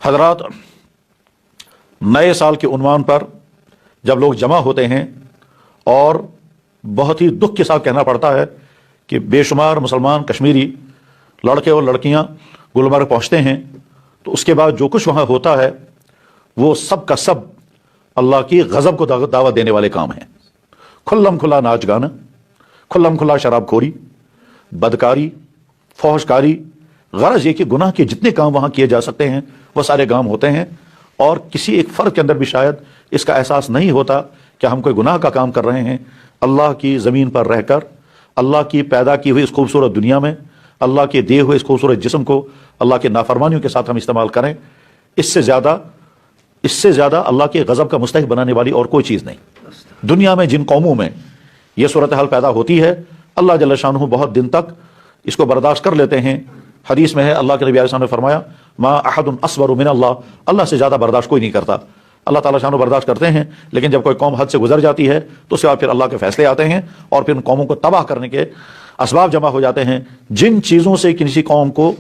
حضرات، نئے سال کے عنوان پر جب لوگ جمع ہوتے ہیں اور بہت ہی دکھ کے ساتھ کہنا پڑتا ہے کہ بے شمار مسلمان کشمیری لڑکے اور لڑکیاں گلمرگ پہنچتے ہیں، تو اس کے بعد جو کچھ وہاں ہوتا ہے وہ سب کا سب اللہ کی غضب کو دعوت دینے والے کام ہیں۔ کھلم کھلا ناچ گانا، کھلم کھلا شراب خوری، بدکاری، فحش کاری، غرض یہ کہ گناہ کے جتنے کام وہاں کیے جا سکتے ہیں وہ سارے کام ہوتے ہیں، اور کسی ایک فرد کے اندر بھی شاید اس کا احساس نہیں ہوتا کہ ہم کوئی گناہ کا کام کر رہے ہیں۔ اللہ کی زمین پر رہ کر اللہ کی پیدا کی ہوئی اس خوبصورت دنیا میں اللہ کے دیے ہوئے اس خوبصورت جسم کو اللہ کے نافرمانیوں کے ساتھ ہم استعمال کریں، اس سے زیادہ اللہ کے غضب کا مستحق بنانے والی اور کوئی چیز نہیں۔ دنیا میں جن قوموں میں یہ صورتحال پیدا ہوتی ہے، اللہ جل شانہ بہت دن تک اس کو برداشت کر لیتے ہیں۔ حدیث میں ہے، اللہ کے نبی علیہ السلام نے فرمایا، ما احد اصبر من اللہ سے زیادہ برداشت کوئی نہیں کرتا۔ اللہ تعالیٰ شانہ برداشت کرتے ہیں، لیکن جب کوئی قوم حد سے گزر جاتی ہے تو اس کے بعد پھر اللہ کے فیصلے آتے ہیں اور پھر ان قوموں کو تباہ کرنے کے اسباب جمع ہو جاتے ہیں۔ جن چیزوں سے کسی قوم کو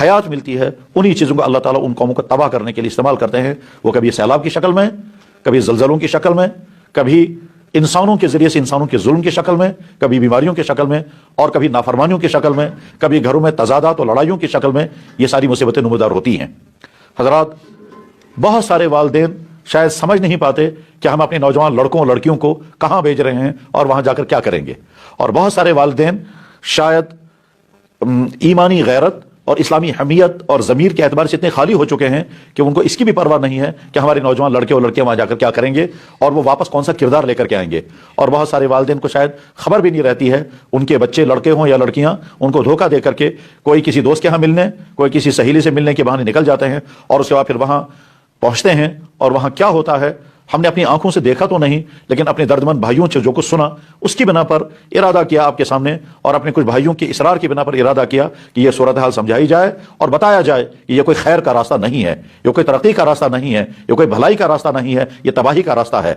حیات ملتی ہے، انہی چیزوں کو اللہ تعالیٰ ان قوموں کو تباہ کرنے کے لیے استعمال کرتے ہیں۔ وہ کبھی سیلاب کی شکل میں، کبھی زلزلوں کی شکل میں، کبھی انسانوں کے ذریعے سے انسانوں کے ظلم کی شکل میں، کبھی بیماریوں کی شکل میں، اور کبھی نافرمانیوں کی شکل میں، کبھی گھروں میں تضادات اور لڑائیوں کی شکل میں یہ ساری مصیبتیں نمودار ہوتی ہیں۔ حضرات، بہت سارے والدین شاید سمجھ نہیں پاتے کہ ہم اپنے نوجوان لڑکوں اور لڑکیوں کو کہاں بھیج رہے ہیں اور وہاں جا کر کیا کریں گے، اور بہت سارے والدین شاید ایمانی غیرت اور اسلامی حمیت اور ضمیر کے اعتبار سے اتنے خالی ہو چکے ہیں کہ ان کو اس کی بھی پرواہ نہیں ہے کہ ہمارے نوجوان لڑکے اور لڑکیاں وہاں جا کر کیا کریں گے اور وہ واپس کون سا کردار لے کر کے آئیں گے۔ اور بہت سارے والدین کو شاید خبر بھی نہیں رہتی ہے، ان کے بچے لڑکے ہوں یا لڑکیاں ان کو دھوکہ دے کر کے کوئی کسی دوست کے ہاں ملنے، کوئی کسی سہیلی سے ملنے کے بہانے نکل جاتے ہیں، اور اس کے بعد پھر وہاں پہنچتے ہیں اور وہاں کیا ہوتا ہے ہم نے اپنی آنکھوں سے دیکھا تو نہیں، لیکن اپنے دردمند بھائیوں سے جو کچھ سنا اس کی بنا پر ارادہ کیا آپ کے سامنے، اور اپنے کچھ بھائیوں کے اصرار کی بنا پر ارادہ کیا کہ یہ صورتحال سمجھائی جائے اور بتایا جائے کہ یہ کوئی خیر کا راستہ نہیں ہے، یہ کوئی ترقی کا راستہ نہیں ہے، یہ کوئی بھلائی کا راستہ نہیں ہے، یہ تباہی کا راستہ ہے۔